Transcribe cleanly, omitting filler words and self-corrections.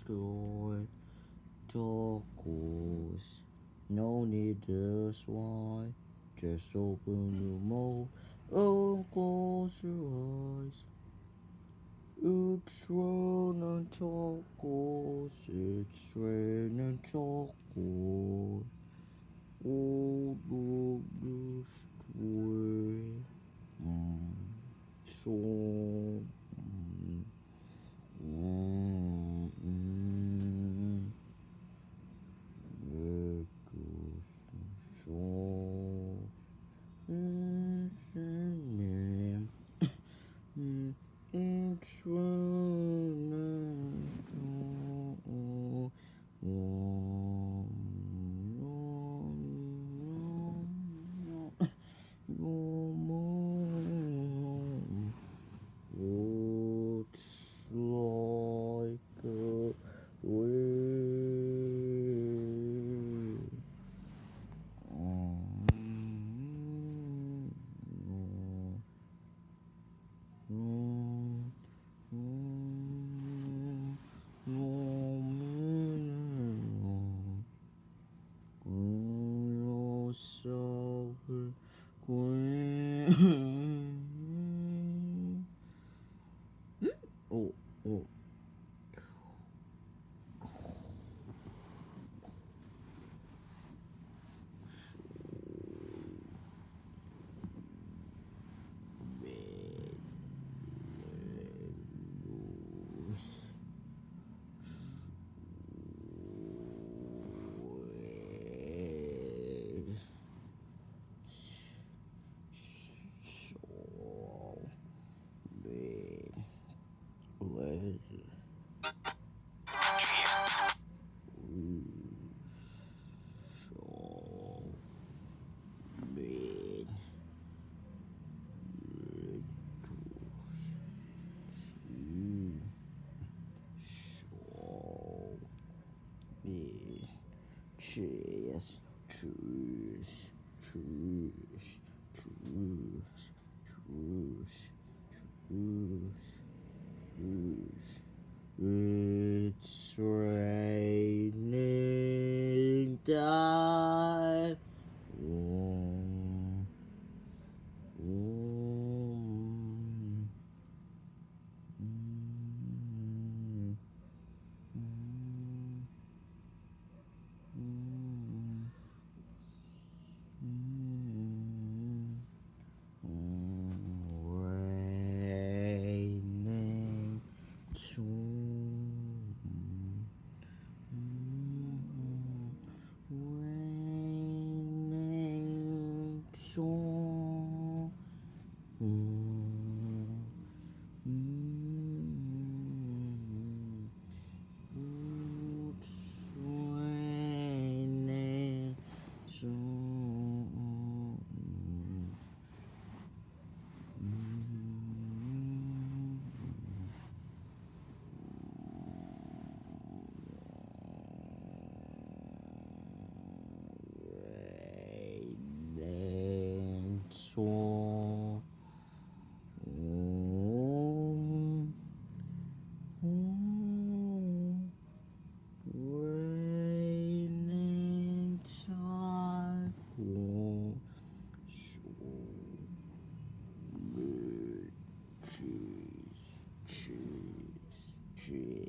sky turquoise. No need to swine. Just open your mouth and close your eyes. It's raining turquoise. It's raining turquoise. All of this way. So. Looks like a wave. Oh, oh. Cheers, cheers, cheers, cheers, cheers, cheers, cheers. It's raining time. Raining soon. Raining soon. It's raining soon. Raining soon. Raining time. Cheese, cheese, cheese.